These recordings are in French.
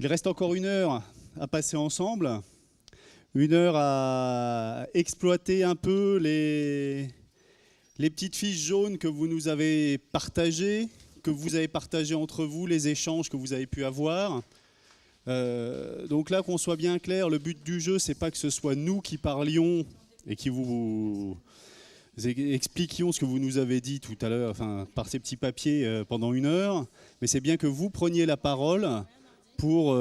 Il reste encore 1 heure à passer ensemble, 1 heure à exploiter un peu les petites fiches jaunes que vous nous avez partagées, que vous avez partagées entre vous, les échanges que vous avez pu avoir. Donc là, qu'on soit bien clair, le but du jeu, c'est pas que ce soit nous qui parlions et qui vous expliquions ce que vous nous avez dit tout à l'heure, enfin, par ces petits papiers pendant 1 heure, mais c'est bien que vous preniez la parole pour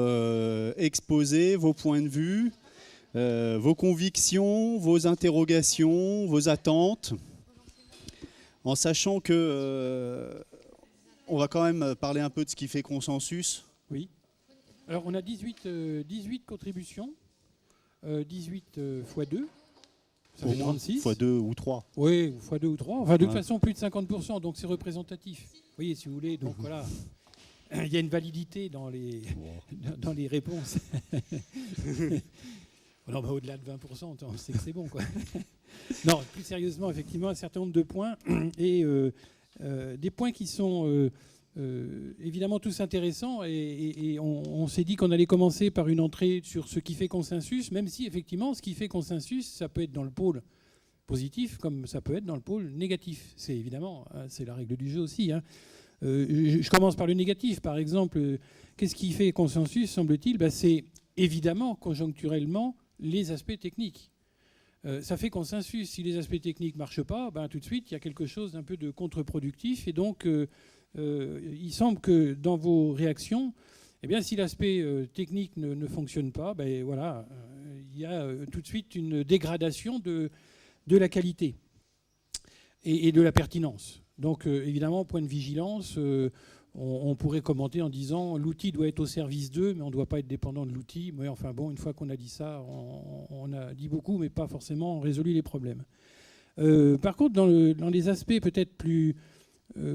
exposer vos points de vue, vos convictions, vos interrogations, vos attentes, en sachant que on va quand même parler un peu de ce qui fait consensus. Oui. Alors on a 18 contributions, 18 x 2. Ça fait 36. Fois 2 ou 3. Oui, fois 2 ou 3. Enfin, de toute façon, plus de 50%, donc c'est représentatif. Vous voyez, si vous voulez, donc voilà. Il y a une validité dans les réponses. Non, bah, au-delà de 20%, on sait que c'est bon, quoi. Non, plus sérieusement, effectivement, un certain nombre de points. Et des points qui sont évidemment tous intéressants. Et on s'est dit qu'on allait commencer par une entrée sur ce qui fait consensus, même si, effectivement, ce qui fait consensus, ça peut être dans le pôle positif, comme ça peut être dans le pôle négatif. C'est évidemment, c'est la règle du jeu aussi, hein. Je commence par le négatif. Par exemple, qu'est-ce qui fait consensus, semble-t-il ? C'est évidemment, conjoncturellement, les aspects techniques. Ça fait consensus. Si les aspects techniques ne marchent pas, tout de suite, il y a quelque chose d'un peu de contre-productif. Et donc, il semble que dans vos réactions, si l'aspect technique ne fonctionne pas, voilà, il y a tout de suite une dégradation de la qualité et de la pertinence. Donc, évidemment, point de vigilance, on pourrait commenter en disant l'outil doit être au service d'eux, mais on ne doit pas être dépendant de l'outil. Mais enfin bon, une fois qu'on a dit ça, on a dit beaucoup, mais pas forcément résolu les problèmes. Par contre, dans les aspects peut-être plus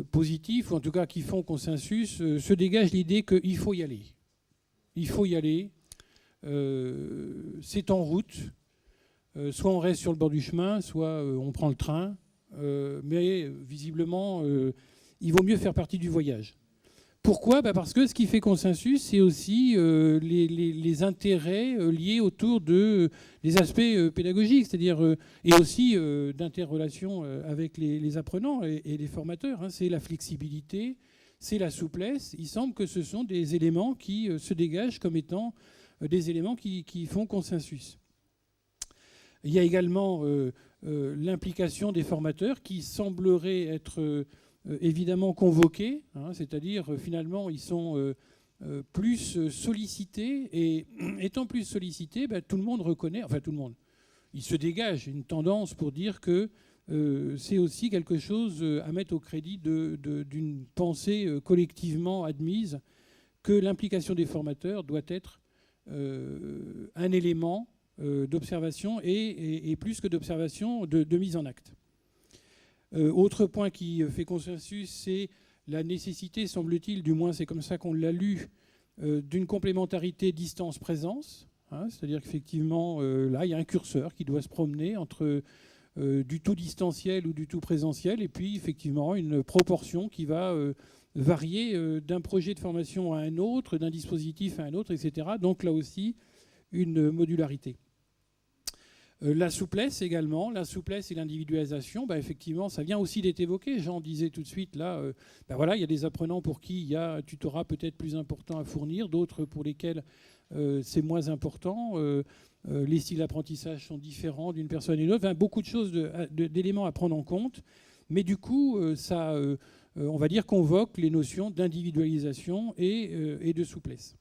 positifs, ou en tout cas qui font consensus, se dégage l'idée qu'il faut y aller. Il faut y aller. C'est en route. Soit on reste sur le bord du chemin, soit on prend le train. Mais visiblement, il vaut mieux faire partie du voyage. Pourquoi ? Parce que ce qui fait consensus, c'est aussi les intérêts liés autour des aspects pédagogiques, c'est-à-dire et aussi d'interrelations avec les apprenants et les formateurs. C'est la flexibilité, c'est la souplesse. Il semble que ce sont des éléments qui se dégagent comme étant des éléments qui font consensus. Il y a également l'implication des formateurs qui semblerait être évidemment convoqués, c'est-à-dire finalement ils sont plus sollicités et étant plus sollicités, tout le monde reconnaît, enfin tout le monde, il se dégage une tendance pour dire que c'est aussi quelque chose à mettre au crédit d'une pensée collectivement admise, que l'implication des formateurs doit être un élément d'observation et plus que d'observation, de mise en acte. Autre point qui fait consensus, c'est la nécessité, semble-t-il, du moins c'est comme ça qu'on l'a lu, d'une complémentarité distance-présence. C'est-à-dire qu'effectivement, là, il y a un curseur qui doit se promener entre du tout distanciel ou du tout présentiel, et puis effectivement une proportion qui va varier d'un projet de formation à un autre, d'un dispositif à un autre, etc. Donc là aussi, une modularité. La souplesse également, la souplesse et l'individualisation, effectivement, ça vient aussi d'être évoqué. Jean disait tout de suite, là, voilà, il y a des apprenants pour qui il y a un tutorat peut-être plus important à fournir, d'autres pour lesquels c'est moins important. Les styles d'apprentissage sont différents d'une personne à une autre. Beaucoup de choses, d'éléments à prendre en compte. Mais du coup, ça, on va dire, convoque les notions d'individualisation et de souplesse.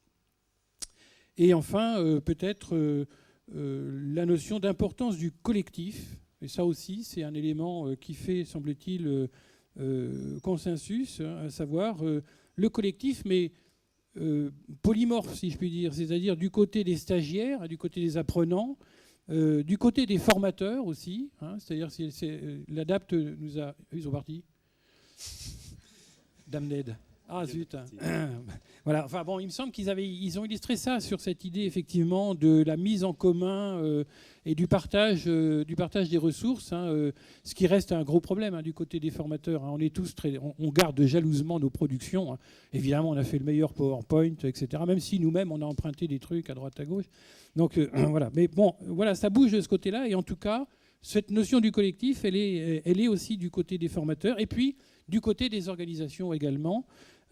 Et enfin, peut-être la notion d'importance du collectif. Et ça aussi, c'est un élément qui fait, semble-t-il, consensus, à savoir le collectif, mais polymorphe, si je puis dire, c'est-à-dire du côté des stagiaires, du côté des apprenants, du côté des formateurs aussi, c'est-à-dire l'ADAPT nous a... Ils sont partis. Dame d'aide. Ah zut. Voilà. Enfin bon, il me semble ils ont illustré ça sur cette idée effectivement de la mise en commun et du partage des ressources, hein, ce qui reste un gros problème hein, du côté des formateurs. Hein. On est tous on garde jalousement nos productions. Hein. Évidemment, on a fait le meilleur PowerPoint, etc. Même si nous-mêmes on a emprunté des trucs à droite à gauche. Donc voilà. Mais bon, voilà, ça bouge de ce côté-là. Et en tout cas, cette notion du collectif, elle est aussi du côté des formateurs et puis du côté des organisations également.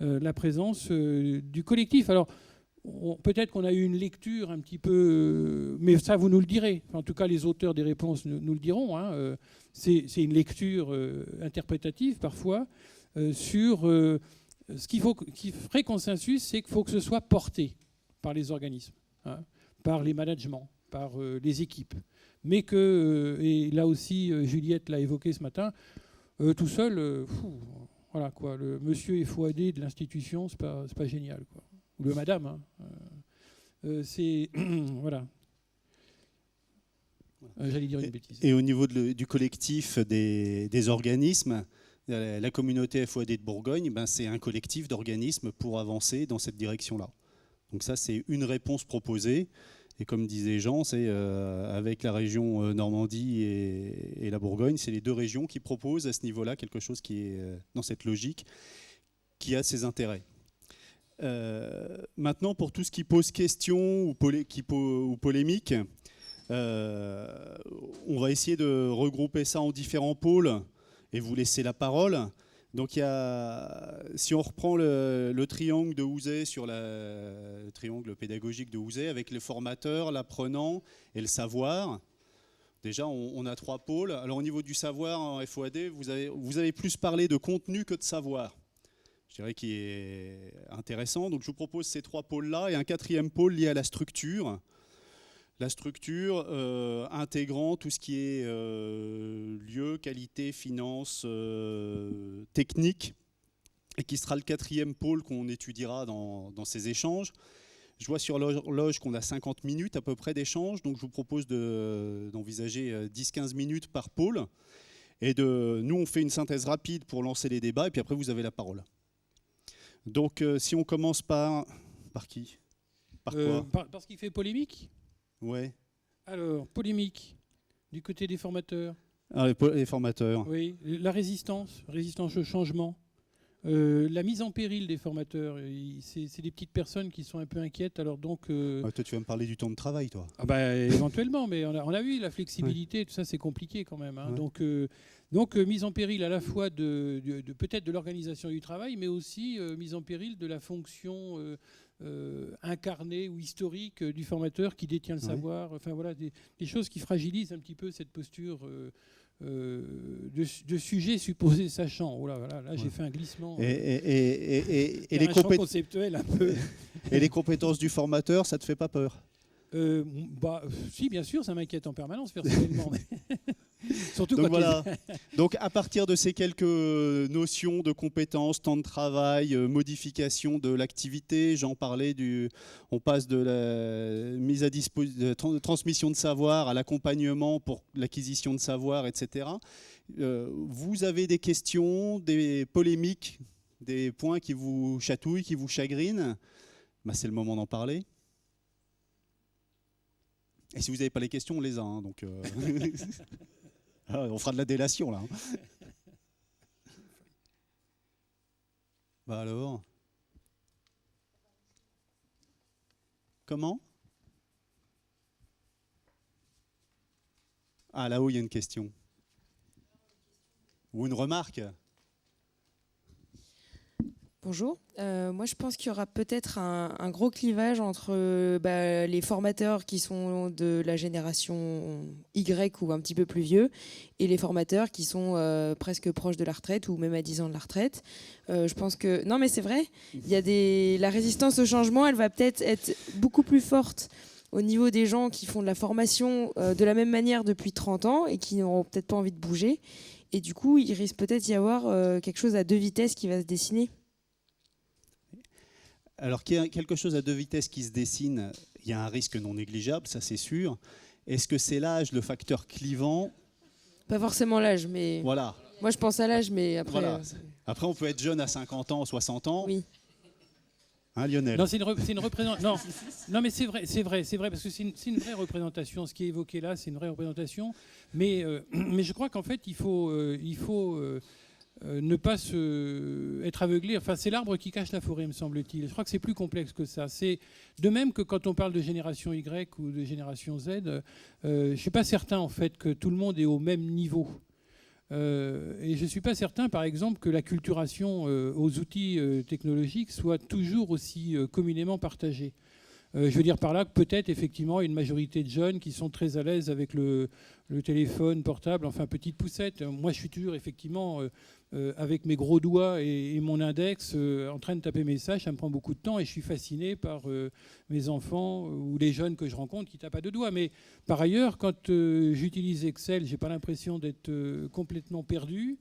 La présence du collectif. Alors, peut-être qu'on a eu une lecture un petit peu, mais ça, vous nous le direz. Enfin, en tout cas, les auteurs des réponses nous le diront. Hein. C'est une lecture interprétative, parfois, sur ce qui ferait consensus, c'est qu'il faut que ce soit porté par les organismes, hein, par les managements, par les équipes. Mais que, et là aussi, Juliette l'a évoqué ce matin, tout seul, voilà quoi, le monsieur FOAD de l'institution, c'est pas génial quoi. Ou le madame, hein. C'est voilà. J'allais dire une bêtise. Et au niveau du collectif des organismes, la communauté FOAD de Bourgogne, ben, c'est un collectif d'organismes pour avancer dans cette direction-là. Donc ça, c'est une réponse proposée. Et comme disait Jean, c'est avec la région Normandie et la Bourgogne, c'est les deux régions qui proposent à ce niveau-là quelque chose qui est dans cette logique, qui a ses intérêts. Maintenant, pour tout ce qui pose question ou polémique, on va essayer de regrouper ça en différents pôles et vous laisser la parole. Donc, si on reprend le triangle de Houzé sur le triangle pédagogique de Houzé avec le formateur, l'apprenant et le savoir, déjà on a 3 pôles. Alors au niveau du savoir en FOAD, vous avez plus parlé de contenu que de savoir. Je dirais qui est intéressant. Donc je vous propose ces 3 pôles-là et un 4e pôle lié à la structure. La structure intégrant tout ce qui est lieu, qualité, finance, technique, et qui sera le 4e pôle qu'on étudiera dans ces échanges. Je vois sur l'horloge qu'on a 50 minutes à peu près d'échange, donc je vous propose d'envisager 10-15 minutes par pôle. Et nous, on fait une synthèse rapide pour lancer les débats, et puis après, vous avez la parole. Donc, si on commence par qui? Par quoi? Parce qu'il fait polémique. Ouais. Alors, polémique, du côté des formateurs. Ah, les formateurs. Oui, la résistance au changement. La mise en péril des formateurs. C'est des petites personnes qui sont un peu inquiètes. Alors donc, toi, tu vas me parler du temps de travail, toi. Ah bah, éventuellement, mais on a vu la flexibilité, ouais. Tout ça, c'est compliqué quand même. Hein. Ouais. Donc mise en péril à la fois peut-être de l'organisation du travail, mais aussi mise en péril de la fonction incarnée ou historique du formateur qui détient le savoir. Enfin voilà, des choses qui fragilisent un petit peu cette posture de sujet supposé sachant. Oh là, voilà, là, j'ai fait un glissement. Et les conceptuels un peu. Et les compétences du formateur, ça te fait pas peur? Si, bien sûr, ça m'inquiète en permanence personnellement. Surtout donc quand voilà. Donc à partir de ces quelques notions de compétences, temps de travail, modification de l'activité, j'en parlais on passe de la mise à disposition, de transmission de savoir à l'accompagnement pour l'acquisition de savoir, etc. Vous avez des questions, des polémiques, des points qui vous chatouillent, qui vous chagrinent, c'est le moment d'en parler. Et si vous n'avez pas les questions, on les a. Hein, donc on fera de la délation, là. Alors comment? Ah, là-haut, il y a une question. Ou une remarque. Bonjour. Moi, je pense qu'il y aura peut-être un gros clivage entre les formateurs qui sont de la génération Y ou un petit peu plus vieux et les formateurs qui sont presque proches de la retraite ou même à 10 ans de la retraite. Je pense que... Non, mais c'est vrai. Il y a la résistance au changement, elle va peut-être être beaucoup plus forte au niveau des gens qui font de la formation de la même manière depuis 30 ans et qui n'auront peut-être pas envie de bouger. Et du coup, il risque peut-être d'y avoir quelque chose à 2 vitesses qui va se dessiner. Alors qu'il y a quelque chose à 2 vitesses qui se dessine, il y a un risque non négligeable, ça c'est sûr. Est-ce que c'est l'âge, le facteur clivant? Pas forcément l'âge, mais... Voilà. Moi je pense à l'âge, mais après... Voilà. Après on peut être jeune à 50 ans, 60 ans. Oui. Hein, Lionel? Non, c'est une représentation. Non, mais c'est vrai, parce que c'est une vraie représentation. Ce qui est évoqué là, c'est une vraie représentation. Mais je crois qu'en fait, il faut ne pas être aveuglé. Enfin, c'est l'arbre qui cache la forêt, me semble-t-il. Je crois que c'est plus complexe que ça. C'est de même que quand on parle de génération Y ou de génération Z, je ne suis pas certain en fait que tout le monde est au même niveau. Et je ne suis pas certain, par exemple, que l'acculturation aux outils technologiques soit toujours aussi communément partagée. Je veux dire par là que peut-être effectivement une majorité de jeunes qui sont très à l'aise avec le téléphone portable, enfin petite poussette. Moi, je suis toujours effectivement avec mes gros doigts et mon index en train de taper mes messages. Ça me prend beaucoup de temps et je suis fasciné par mes enfants ou les jeunes que je rencontre qui tapent à deux doigts. Mais par ailleurs, quand j'utilise Excel, j'ai pas l'impression d'être complètement perdu.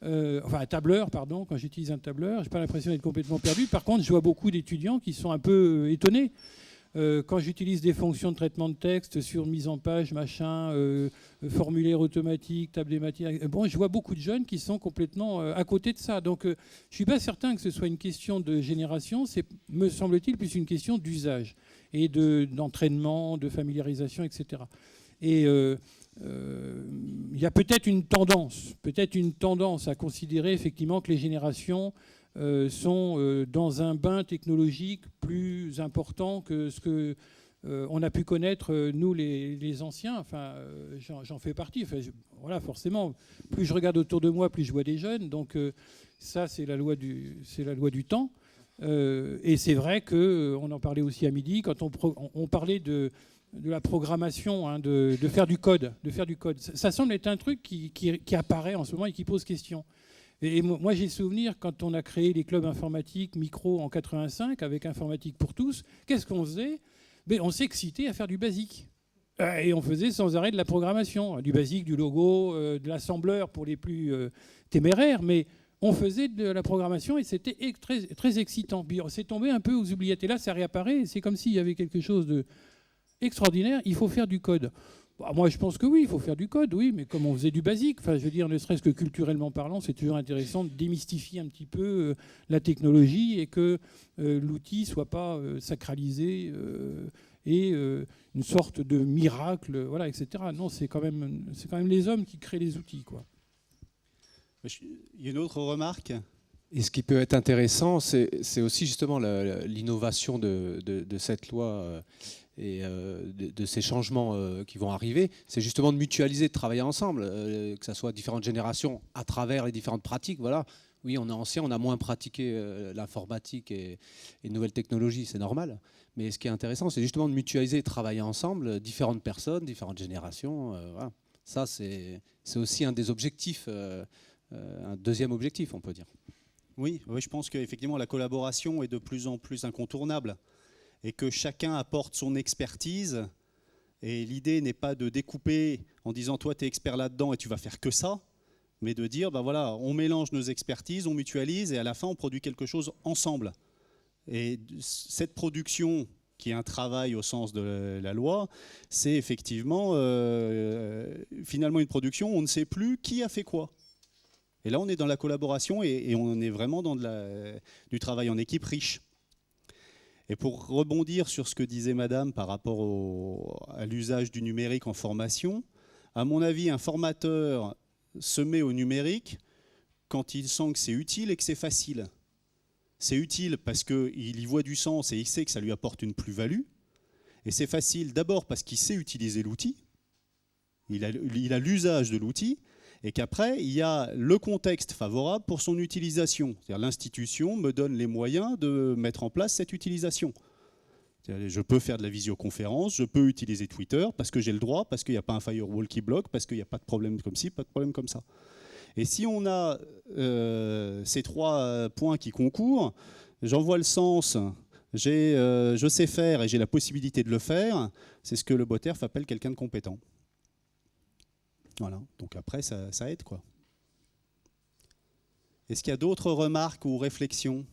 Enfin, un tableur, pardon. Quand j'utilise un tableur, j'ai pas l'impression d'être complètement perdu. Par contre, je vois beaucoup d'étudiants qui sont un peu étonnés. Quand j'utilise des fonctions de traitement de texte sur mise en page, machin, formulaire automatique, table des matières, bon, je vois beaucoup de jeunes qui sont complètement à côté de ça. Donc, je ne suis pas certain que ce soit une question de génération, c'est, me semble-t-il, plus une question d'usage et d'entraînement, de familiarisation, etc. Et il y a peut-être une tendance à considérer effectivement que les générations sont dans un bain technologique plus important que ce que on a pu connaître, nous, les anciens. Enfin, j'en fais partie. Enfin, voilà, forcément, plus je regarde autour de moi, plus je vois des jeunes. Donc ça, c'est la loi du temps. Et c'est vrai qu'on en parlait aussi à midi, quand on parlait de la programmation, hein, de faire du code. Ça semble être un truc qui apparaît en ce moment et qui pose question. Et moi, j'ai souvenir, quand on a créé les clubs informatiques micro en 85, avec Informatique pour tous, qu'est-ce qu'on faisait? On s'excitait à faire du basique. Et on faisait sans arrêt de la programmation. Du basique, du logo, de l'assembleur pour les plus téméraires. Mais on faisait de la programmation et c'était très, très excitant. Puis c'est tombé un peu aux oubliettes. Et là, ça réapparaît. C'est comme s'il y avait quelque chose d'extraordinaire. Il faut faire du code. Moi, je pense que oui, il faut faire du code, oui, mais comme on faisait du basique, enfin, je veux dire, ne serait-ce que culturellement parlant, c'est toujours intéressant de démystifier un petit peu la technologie et que l'outil ne soit pas sacralisé et une sorte de miracle, voilà, etc. Non, c'est quand même les hommes qui créent les outils, quoi. Il y a une autre remarque. Et ce qui peut être intéressant, c'est aussi justement l'innovation de cette loi et de ces changements qui vont arriver. C'est justement de mutualiser, de travailler ensemble, que ce soit différentes générations à travers les différentes pratiques. Voilà. Oui, on est ancien, on a moins pratiqué l'informatique et les nouvelles technologies, c'est normal. Mais ce qui est intéressant, c'est justement de mutualiser et de travailler ensemble, différentes personnes, différentes générations. Voilà. Ça, c'est aussi un des objectifs, un deuxième objectif, on peut dire. Oui, je pense qu'effectivement, la collaboration est de plus en plus incontournable et que chacun apporte son expertise. Et l'idée n'est pas de découper en disant « toi, tu es expert là-dedans et tu vas faire que ça », mais de dire « voilà, on mélange nos expertises, on mutualise et à la fin, on produit quelque chose ensemble ». Et cette production, qui est un travail au sens de la loi, c'est effectivement finalement une production, on ne sait plus qui a fait quoi. Et là, on est dans la collaboration et on est vraiment dans du travail en équipe riche. Et pour rebondir sur ce que disait Madame par rapport à l'usage du numérique en formation, à mon avis, un formateur se met au numérique quand il sent que c'est utile et que c'est facile. C'est utile parce qu'il y voit du sens et il sait que ça lui apporte une plus-value. Et c'est facile d'abord parce qu'il sait utiliser l'outil. Il a l'usage de l'outil. Et qu'après, il y a le contexte favorable pour son utilisation. C'est-à-dire l'institution me donne les moyens de mettre en place cette utilisation. Je peux faire de la visioconférence, je peux utiliser Twitter parce que j'ai le droit, parce qu'il n'y a pas un firewall qui bloque, parce qu'il n'y a pas de problème comme ci, pas de problème comme ça. Et si on a ces trois points qui concourent, j'en vois le sens, je sais faire et j'ai la possibilité de le faire, c'est ce que le BOTERF appelle quelqu'un de compétent. Voilà, donc après, ça aide, quoi. Est-ce qu'il y a d'autres remarques ou réflexions?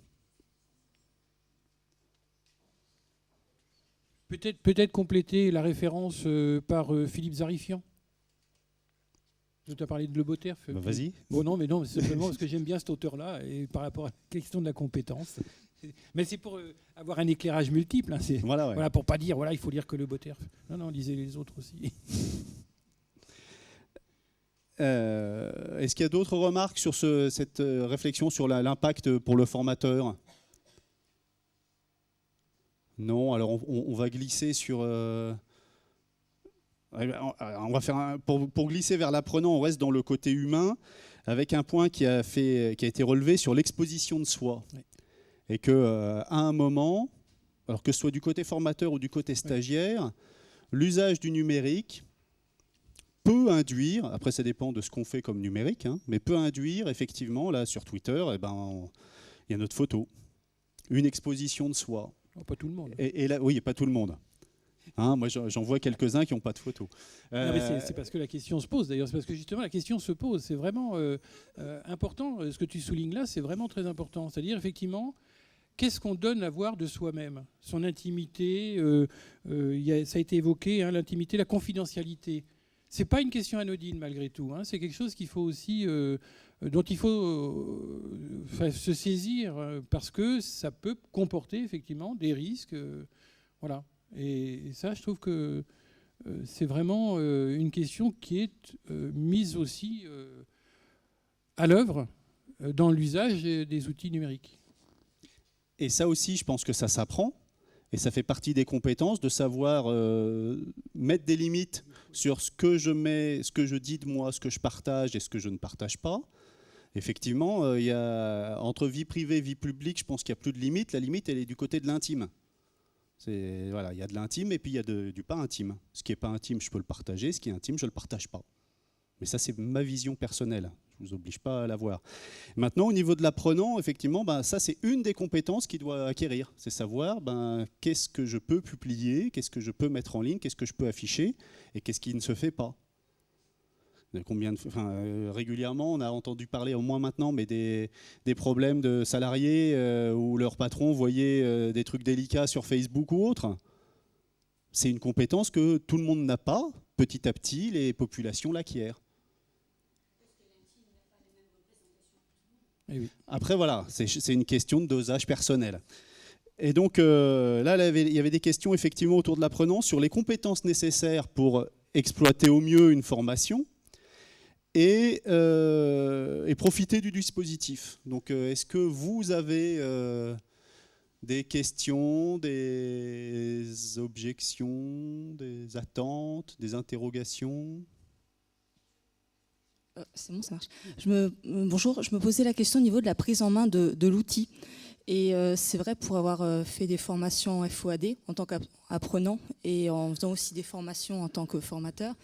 Peut-être compléter la référence par Philippe Zarifian. Tu as parlé de Le BOTERF. Vas-y. Bon, non, mais non, c'est simplement parce que j'aime bien cet auteur-là et par rapport à la question de la compétence. Mais c'est pour avoir un éclairage multiple. Hein, Voilà, ouais. voilà, pour pas dire voilà, il faut lire que le Boterf. Non, lisez les autres aussi. Est-ce qu'il y a d'autres remarques sur cette réflexion sur l'impact pour le formateur? Non, alors on va glisser sur... on va faire pour glisser vers l'apprenant, on reste dans le côté humain, avec un point qui a été relevé sur l'exposition de soi. Oui. Et qu'à un moment, alors que ce soit du côté formateur ou du côté stagiaire, l'usage du numérique peut induire, après ça dépend de ce qu'on fait comme numérique, hein, mais peut induire effectivement, là sur Twitter, il y a notre photo, une exposition de soi. Oh, pas tout le monde. Et là, oui, pas tout le monde. Hein, moi, j'en vois quelques-uns qui n'ont pas de photo. Non, mais c'est parce que la question se pose. D'ailleurs, c'est parce que justement la question se pose. C'est vraiment important. Ce que tu soulignes là, c'est vraiment très important. C'est-à-dire, effectivement, qu'est-ce qu'on donne à voir de soi-même? Son intimité, ça a été évoqué, hein, l'intimité, la confidentialité. C'est pas une question anodine malgré tout. Hein. C'est quelque chose qu'il faut aussi, dont il faut se saisir parce que ça peut comporter effectivement des risques. Voilà. Et ça, je trouve que c'est vraiment une question qui est mise aussi à l'œuvre dans l'usage des outils numériques. Et ça aussi, je pense que ça s'apprend. Et ça fait partie des compétences de savoir mettre des limites sur ce que je mets, ce que je dis de moi, ce que je partage et ce que je ne partage pas. Effectivement, il y a, entre vie privée et vie publique, je pense qu'il n'y a plus de limite. La limite, elle est du côté de l'intime. Voilà, il y a de l'intime et puis il y a du pas intime. Ce qui n'est pas intime, je peux le partager. Ce qui est intime, je ne le partage pas. Mais ça, c'est ma vision personnelle. Je ne vous oblige pas à l'avoir. Maintenant, au niveau de l'apprenant, effectivement, ça, c'est une des compétences qu'il doit acquérir. C'est savoir qu'est-ce que je peux publier, qu'est-ce que je peux mettre en ligne, qu'est-ce que je peux afficher et qu'est-ce qui ne se fait pas. Régulièrement, on a entendu parler, au moins maintenant, mais des problèmes de salariés où leur patron voyait des trucs délicats sur Facebook ou autre. C'est une compétence que tout le monde n'a pas. Petit à petit, les populations l'acquièrent. Après, voilà, c'est une question de dosage personnel. Et donc, là, il y avait des questions effectivement autour de l'apprenant sur les compétences nécessaires pour exploiter au mieux une formation et profiter du dispositif. Donc, est-ce que vous avez des questions, des objections, des attentes, des interrogations ? C'est bon, ça marche. Bonjour, je me posais la question au niveau de la prise en main de l'outil. Et c'est vrai, pour avoir fait des formations en FOAD en tant qu'apprenant et en faisant aussi des formations en tant que formateur,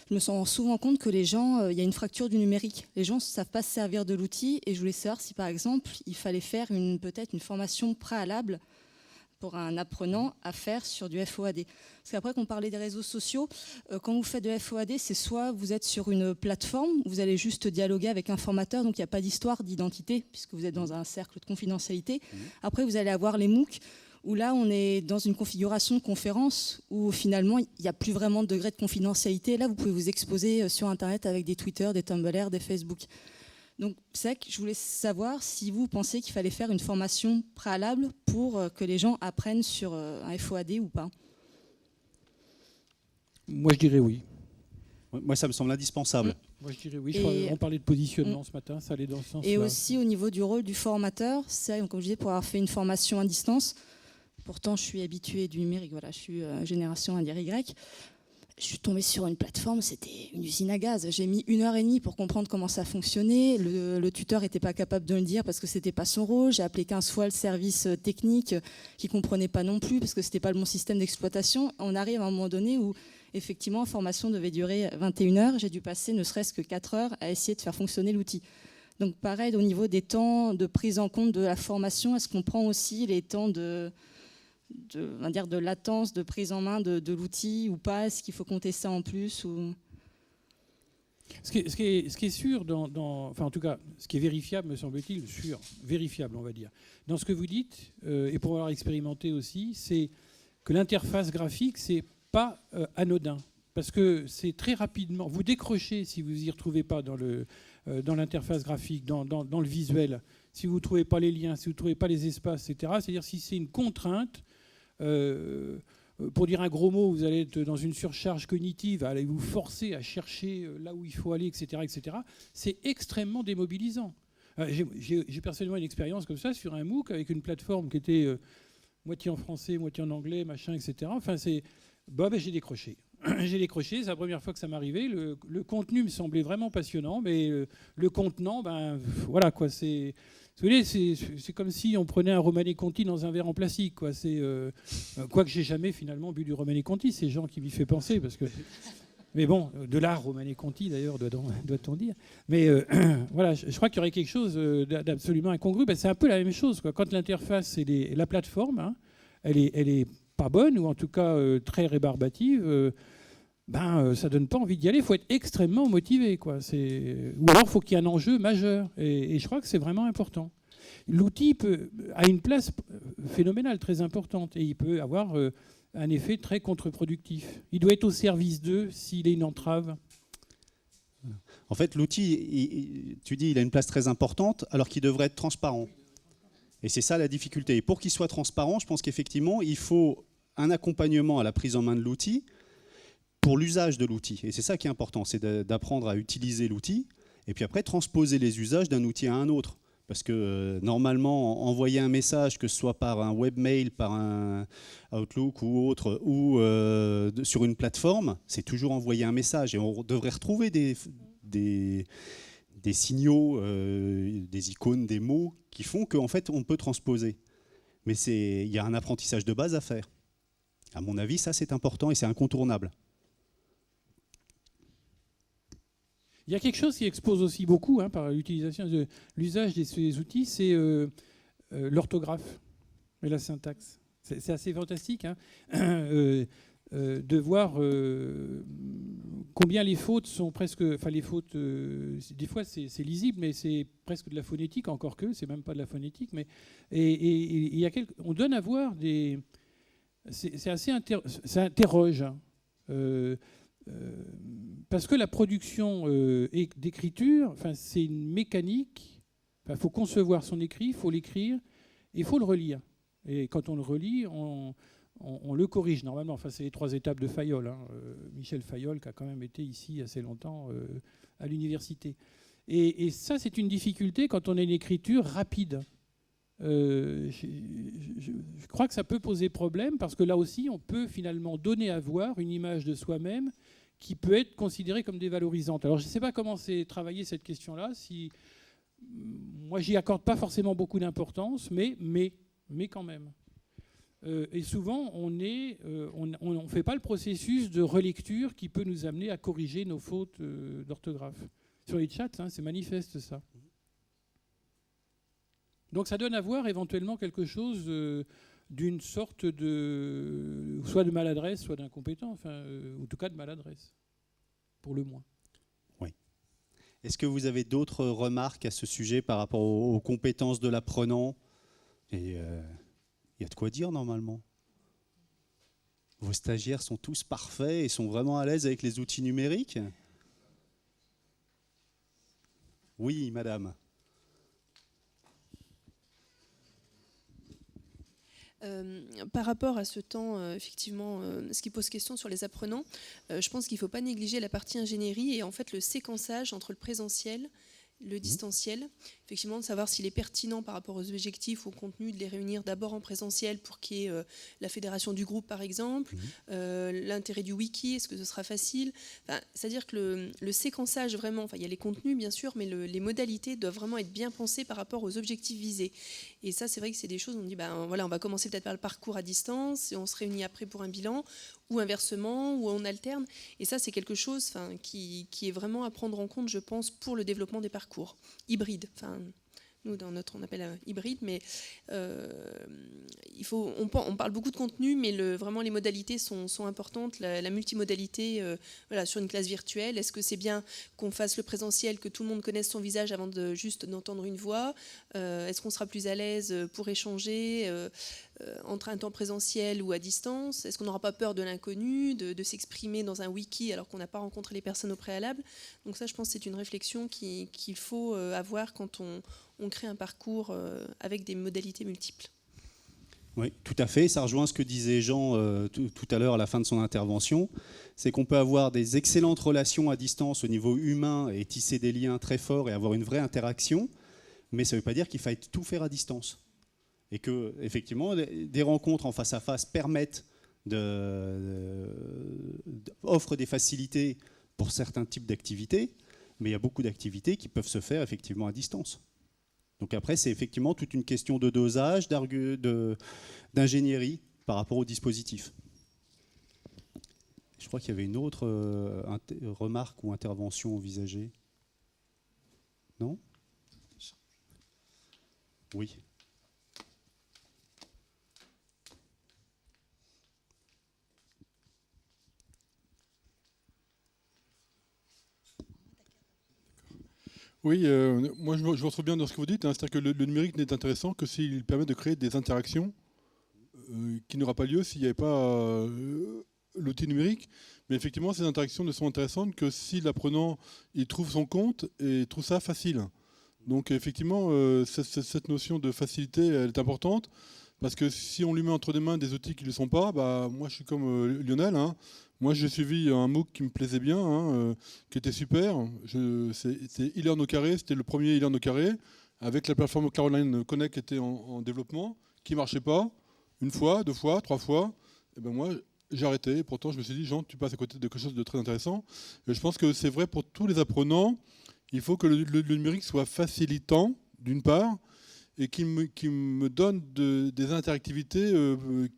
je me rends souvent compte que les gens, il y a une fracture du numérique. Les gens ne savent pas se servir de l'outil et je voulais savoir si, par exemple, il fallait faire peut-être une formation préalable pour un apprenant à faire sur du FOAD. Parce qu'après qu'on parlait des réseaux sociaux, quand vous faites de FOAD, c'est soit vous êtes sur une plateforme, vous allez juste dialoguer avec un formateur, donc il n'y a pas d'histoire d'identité, puisque vous êtes dans un cercle de confidentialité. Après, vous allez avoir les MOOC, où là, on est dans une configuration de conférence, où finalement, il n'y a plus vraiment de degré de confidentialité. Là, vous pouvez vous exposer sur Internet avec des Twitter, des Tumblr, des Facebook. Donc, c'est vrai que je voulais savoir si vous pensez qu'il fallait faire une formation préalable pour que les gens apprennent sur un FOAD ou pas. Moi, je dirais oui. Moi, ça me semble indispensable. Moi, je dirais oui. On parlait de positionnement ce matin, ça allait dans ce sens-là. Et aussi, au niveau du rôle du formateur, c'est comme je disais, pour avoir fait une formation à distance, pourtant, je suis habituée du numérique, voilà, je suis génération Y. Je suis tombée sur une plateforme, c'était une usine à gaz. J'ai mis 1h30 pour comprendre comment ça fonctionnait. Le tuteur n'était pas capable de le dire parce que ce n'était pas son rôle. J'ai appelé 15 fois le service technique qui ne comprenait pas non plus parce que ce n'était pas le bon système d'exploitation. On arrive à un moment donné où, effectivement, la formation devait durer 21 heures. J'ai dû passer ne serait-ce que 4 heures à essayer de faire fonctionner l'outil. Donc pareil, au niveau des temps de prise en compte de la formation, est-ce qu'on prend aussi les temps de latence, de prise en main de l'outil ou pas? Est-ce qu'il faut compter ça en plus ou... Ce qui est sûr, enfin en tout cas, ce qui est vérifiable, me semble-t-il, vérifiable, on va dire, dans ce que vous dites, et pour avoir expérimenté aussi, c'est que l'interface graphique, c'est pas anodin. Parce que c'est très rapidement, vous décrochez si vous y retrouvez pas dans dans l'interface graphique, dans le visuel, si vous ne trouvez pas les liens, si vous ne trouvez pas les espaces, etc., c'est-à-dire si c'est une contrainte, pour dire un gros mot, vous allez être dans une surcharge cognitive, allez vous forcer à chercher là où il faut aller, etc., etc., c'est extrêmement démobilisant. J'ai personnellement une expérience comme ça sur un MOOC avec une plateforme qui était moitié en français, moitié en anglais, machin, etc. Enfin, j'ai décroché. J'ai décroché, c'est la première fois que ça m'arrivait. Le contenu me semblait vraiment passionnant, mais le contenant, voilà quoi. Vous voyez, c'est comme si on prenait un Romanée Conti dans un verre en plastique, quoi. Quoique j'ai jamais finalement bu du Romanée Conti, c'est Jean qui m'y fait penser, parce que. Mais bon, de l'art Romanée Conti d'ailleurs, doit-on dire. Mais voilà, je crois qu'il y aurait quelque chose d'absolument incongru. C'est un peu la même chose, quoi. Quand l'interface et la plateforme, hein, elle est pas bonne, ou en tout cas très rébarbative, ça donne pas envie d'y aller. Il faut être extrêmement motivé, quoi. Ou alors il faut qu'il y ait un enjeu majeur. Et je crois que c'est vraiment important. L'outil a une place phénoménale, très importante, et il peut avoir un effet très contre-productif. Il doit être au service d'eux s'il est une entrave. En fait, l'outil, tu dis, il a une place très importante, alors qu'il devrait être transparent. Et c'est ça la difficulté. Et pour qu'il soit transparent, je pense qu'effectivement, il faut un accompagnement à la prise en main de l'outil pour l'usage de l'outil. Et c'est ça qui est important, c'est d'apprendre à utiliser l'outil et puis après transposer les usages d'un outil à un autre. Parce que normalement, envoyer un message, que ce soit par un webmail, par un Outlook ou autre, ou sur une plateforme, c'est toujours envoyer un message. Et on devrait retrouver des signaux, des icônes, des mots qui font qu'en fait, on peut transposer. Mais il y a un apprentissage de base à faire. À mon avis, ça, c'est important et c'est incontournable. Il y a quelque chose qui expose aussi beaucoup par l'usage de ces outils, c'est l'orthographe et la syntaxe. C'est assez fantastique de voir combien les fautes sont presque... Enfin, les fautes, des fois, c'est lisible, mais c'est presque de la phonétique, encore que, c'est même pas de la phonétique. Mais, on donne à voir des... Ça interroge. Parce que la production d'écriture, c'est une mécanique. Il faut concevoir son écrit, il faut l'écrire, et il faut le relire. Et quand on le relit, on le corrige normalement. Enfin, c'est les 3 étapes de Fayol. Michel Fayol, qui a quand même été ici assez longtemps à l'université. Et ça, c'est une difficulté quand on a une écriture rapide. Je crois que ça peut poser problème parce que là aussi, on peut finalement donner à voir une image de soi-même qui peut être considérée comme dévalorisante. Alors, je ne sais pas comment c'est travailler cette question-là. Moi, j'y accorde pas forcément beaucoup d'importance, mais quand même. Et souvent, on ne fait pas le processus de relecture qui peut nous amener à corriger nos fautes d'orthographe. Sur les chats, c'est manifeste ça. Donc ça donne à voir éventuellement quelque chose d'une sorte soit de maladresse, soit d'incompétence, en tout cas de maladresse, pour le moins. Oui. Est-ce que vous avez d'autres remarques à ce sujet par rapport aux compétences de l'apprenant ? Et il y a de quoi dire normalement. Vos stagiaires sont tous parfaits et sont vraiment à l'aise avec les outils numériques ? Oui, madame. Par rapport à ce temps, effectivement, ce qui pose question sur les apprenants, je pense qu'il ne faut pas négliger la partie ingénierie et en fait le séquençage entre le présentiel, le distanciel. Effectivement, de savoir s'il est pertinent par rapport aux objectifs, au contenu, de les réunir d'abord en présentiel pour qu'il y ait la fédération du groupe, par exemple, l'intérêt du wiki, est-ce que ce sera facile ? C'est-à-dire que le séquençage, vraiment, il y a les contenus, bien sûr, mais les modalités doivent vraiment être bien pensées par rapport aux objectifs visés. Et ça, c'est vrai que c'est des choses, on dit, voilà, on va commencer peut-être par le parcours à distance, et on se réunit après pour un bilan, ou inversement, ou on alterne. Et ça, c'est quelque chose qui est vraiment à prendre en compte, je pense, pour le développement des parcours hybrides. Nous, dans notre, on appelle hybride, mais on parle beaucoup de contenu, mais vraiment les modalités sont importantes. La multimodalité, voilà, sur une classe virtuelle, est-ce que c'est bien qu'on fasse le présentiel, que tout le monde connaisse son visage avant de juste d'entendre une voix? Est-ce qu'on sera plus à l'aise pour échanger entre un temps présentiel ou à distance? Est-ce qu'on n'aura pas peur de l'inconnu, de s'exprimer dans un wiki alors qu'on n'a pas rencontré les personnes au préalable? Donc ça, je pense que c'est une réflexion qu'il faut avoir quand on crée un parcours avec des modalités multiples. Oui, tout à fait. Ça rejoint ce que disait Jean tout à l'heure à la fin de son intervention. C'est qu'on peut avoir des excellentes relations à distance au niveau humain et tisser des liens très forts et avoir une vraie interaction, mais ça ne veut pas dire qu'il faille tout faire à distance. Et que, effectivement, des rencontres en face à face permettent offrent des facilités pour certains types d'activités, mais il y a beaucoup d'activités qui peuvent se faire effectivement à distance. Donc après, c'est effectivement toute une question de dosage, d'ingénierie par rapport au dispositif. Je crois qu'il y avait une autre remarque ou intervention envisagée. Non ? Oui. Oui, moi je me retrouve bien dans ce que vous dites, hein, c'est-à-dire que le numérique n'est intéressant que s'il permet de créer des interactions qui n'aura pas lieu s'il n'y avait pas l'outil numérique. Mais effectivement, ces interactions ne sont intéressantes que si l'apprenant il trouve son compte et trouve ça facile. Donc effectivement, cette notion de facilité, elle est importante, parce que si on lui met entre les mains des outils qui ne le sont pas, bah, moi je suis comme Lionel, hein. Moi j'ai suivi un MOOC qui me plaisait bien, hein, qui était super. C'est e-learn au carré, c'était le premier e-learn au carré, avec la plateforme Caroline Connect qui était en développement, qui ne marchait pas, une fois, 2 fois, 3 fois. Et ben moi j'ai arrêté, et pourtant je me suis dit, Jean, tu passes à côté de quelque chose de très intéressant. Et je pense que c'est vrai pour tous les apprenants. Il faut que le numérique soit facilitant, d'une part, et qui me donne des interactivités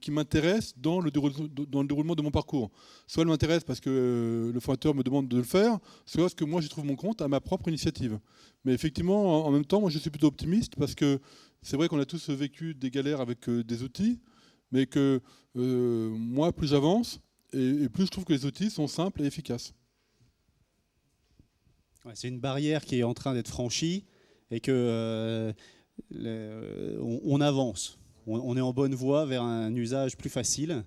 qui m'intéressent dans le déroulement de mon parcours. Soit elle m'intéresse parce que le formateur me demande de le faire, soit parce que moi j'y trouve mon compte à ma propre initiative. Mais effectivement, en même temps, moi je suis plutôt optimiste, parce que c'est vrai qu'on a tous vécu des galères avec des outils, mais que moi, plus j'avance, et plus je trouve que les outils sont simples et efficaces. Ouais, c'est une barrière qui est en train d'être franchie et que on avance. On est en bonne voie vers un usage plus facile.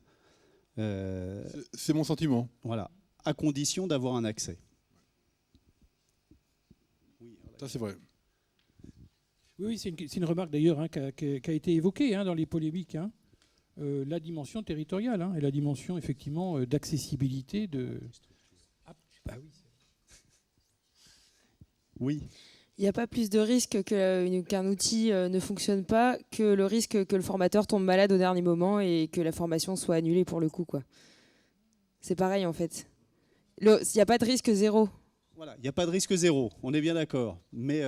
C'est mon sentiment. Voilà, à condition d'avoir un accès. Ça, c'est vrai. Oui, c'est une remarque d'ailleurs, hein, qui a été évoquée, hein, dans les polémiques. Hein. La dimension territoriale, hein, et la dimension effectivement d'accessibilité de. Ah oui. Oui. Il n'y a pas plus de risque qu'un outil ne fonctionne pas que le risque que le formateur tombe malade au dernier moment et que la formation soit annulée pour le coup, quoi. C'est pareil en fait. Il n'y a pas de risque zéro. Voilà, il n'y a pas de risque zéro, on est bien d'accord. Mais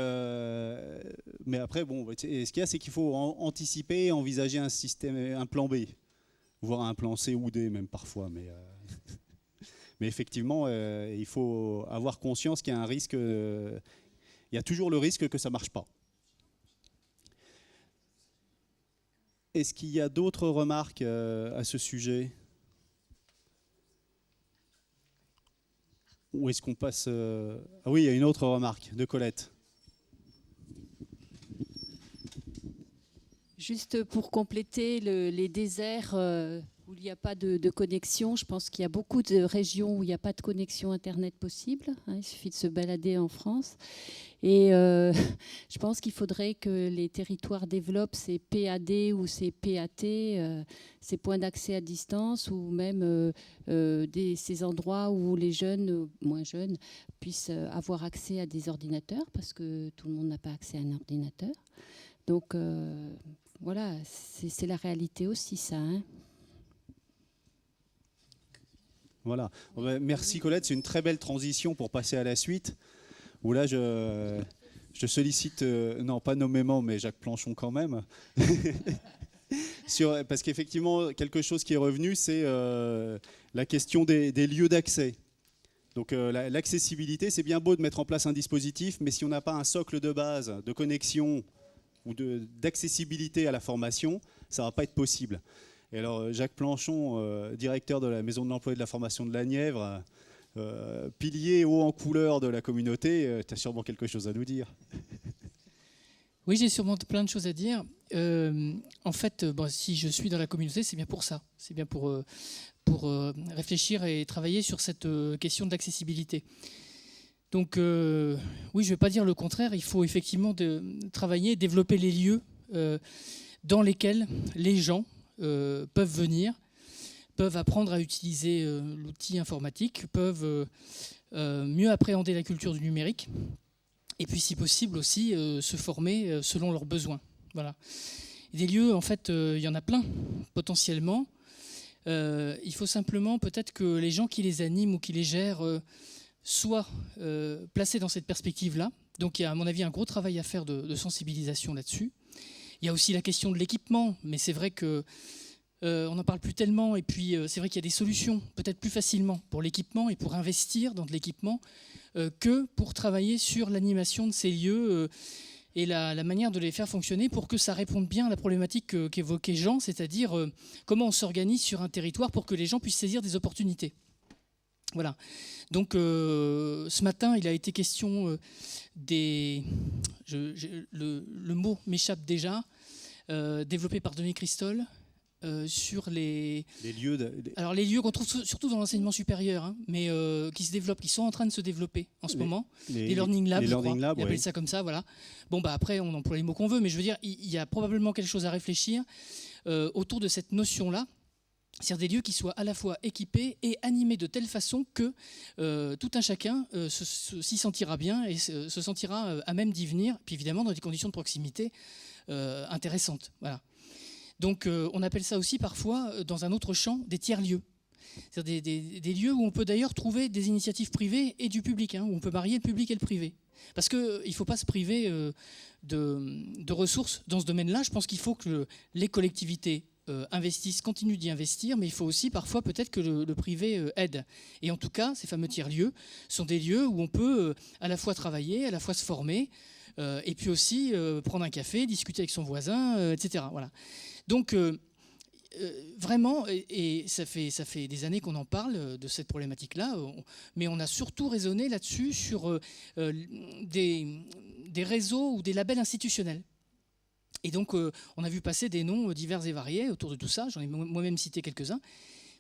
après, bon, ce qu'il y a, c'est qu'il faut anticiper et envisager un système, un plan B, voire un plan C ou D même parfois. Mais effectivement, il faut avoir conscience qu'il y a un risque. Il y a toujours le risque que ça ne marche pas. Est-ce qu'il y a d'autres remarques à ce sujet ? Ou est-ce qu'on passe... Ah oui, il y a une autre remarque de Colette. Juste pour compléter les déserts où il n'y a pas de connexion, je pense qu'il y a beaucoup de régions où il n'y a pas de connexion Internet possible. Hein, il suffit de se balader en France. Et je pense qu'il faudrait que les territoires développent ces PAD ou ces PAT, ces points d'accès à distance, ou même ces endroits où les jeunes, moins jeunes, puissent avoir accès à des ordinateurs, parce que tout le monde n'a pas accès à un ordinateur. Donc voilà, c'est la réalité aussi, ça. Hein. Voilà. Merci Colette, c'est une très belle transition pour passer à la suite. Où là, je sollicite, non pas nommément, mais Jacques Planchon quand même, parce qu'effectivement, quelque chose qui est revenu, c'est la question des lieux d'accès. Donc l'accessibilité, c'est bien beau de mettre en place un dispositif, mais si on n'a pas un socle de base de connexion ou d'accessibilité à la formation, ça ne va pas être possible. Et alors Jacques Planchon, directeur de la Maison de l'Emploi et de la Formation de la Nièvre, pilier haut en couleur de la communauté, tu as sûrement quelque chose à nous dire. Oui, j'ai sûrement plein de choses à dire. En fait, si je suis dans la communauté, c'est bien pour ça. C'est bien pour réfléchir et travailler sur cette question de l'accessibilité. Donc, oui, je ne vais pas dire le contraire. Il faut effectivement travailler, développer les lieux dans lesquels les gens peuvent venir, peuvent apprendre à utiliser l'outil informatique, peuvent mieux appréhender la culture du numérique. Et puis, si possible aussi, se former selon leurs besoins. Voilà. Des lieux, en fait, il y en a plein, potentiellement. Il faut simplement peut-être que les gens qui les animent ou qui les gèrent soient placés dans cette perspective-là. Donc, il y a, à mon avis, un gros travail à faire de sensibilisation là-dessus. Il y a aussi la question de l'équipement, mais c'est vrai que on n'en parle plus tellement. Et puis, c'est vrai qu'il y a des solutions, peut-être plus facilement pour l'équipement et pour investir dans de l'équipement que pour travailler sur l'animation de ces lieux et la manière de les faire fonctionner pour que ça réponde bien à la problématique qu'évoquait Jean, c'est-à-dire comment on s'organise sur un territoire pour que les gens puissent saisir des opportunités. Voilà. Donc, ce matin, il a été question le mot m'échappe déjà, développé par Denis Christol. Sur les lieux alors les lieux qu'on trouve surtout dans l'enseignement supérieur, hein, mais qui se développent, qui sont en train de se développer en ce moment. Les learning labs, je crois. Ils appellent ça comme ça, voilà. Bon, après, on emploie les mots qu'on veut, mais je veux dire, il y a probablement quelque chose à réfléchir autour de cette notion-là. C'est-à-dire des lieux qui soient à la fois équipés et animés de telle façon que tout un chacun s'y sentira bien et se sentira à même d'y venir, puis évidemment dans des conditions de proximité intéressantes. Voilà. Donc on appelle ça aussi parfois, dans un autre champ, des tiers-lieux. C'est-à-dire des lieux où on peut d'ailleurs trouver des initiatives privées et du public, hein, où on peut marier le public et le privé. Parce qu'il ne faut pas se priver de ressources dans ce domaine-là. Je pense qu'il faut que les collectivités investissent, continuent d'y investir, mais il faut aussi parfois peut-être que le privé aide. Et en tout cas, ces fameux tiers-lieux sont des lieux où on peut à la fois travailler, à la fois se former, et puis aussi prendre un café, discuter avec son voisin, etc. Voilà. Donc, vraiment, et ça fait des années qu'on en parle de cette problématique-là, mais on a surtout raisonné là-dessus sur des réseaux ou des labels institutionnels. Et donc, on a vu passer des noms divers et variés autour de tout ça. J'en ai moi-même cité quelques-uns.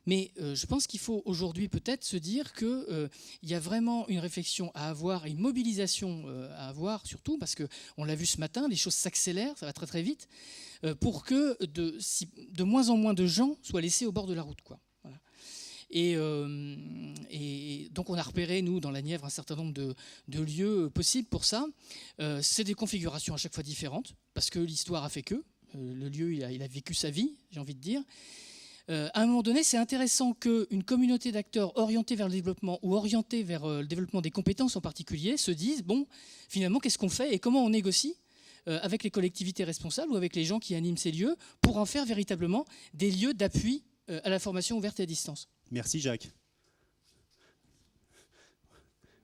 Mais je pense qu'il faut aujourd'hui peut-être se dire qu'il y a vraiment une réflexion à avoir, une mobilisation à avoir surtout, parce qu'on l'a vu ce matin, les choses s'accélèrent, ça va très très vite, pour que de moins en moins de gens soient laissés au bord de la route, quoi. Voilà. Et donc on a repéré, nous, dans la Nièvre, un certain nombre de lieux possibles pour ça. C'est des configurations à chaque fois différentes, parce que l'histoire a fait que. Le lieu, il a vécu sa vie, j'ai envie de dire. À un moment donné, c'est intéressant qu'une communauté d'acteurs orientée vers le développement ou orientée vers le développement des compétences en particulier se dise, bon, finalement, qu'est-ce qu'on fait et comment on négocie avec les collectivités responsables ou avec les gens qui animent ces lieux pour en faire véritablement des lieux d'appui à la formation ouverte et à distance. Merci Jacques.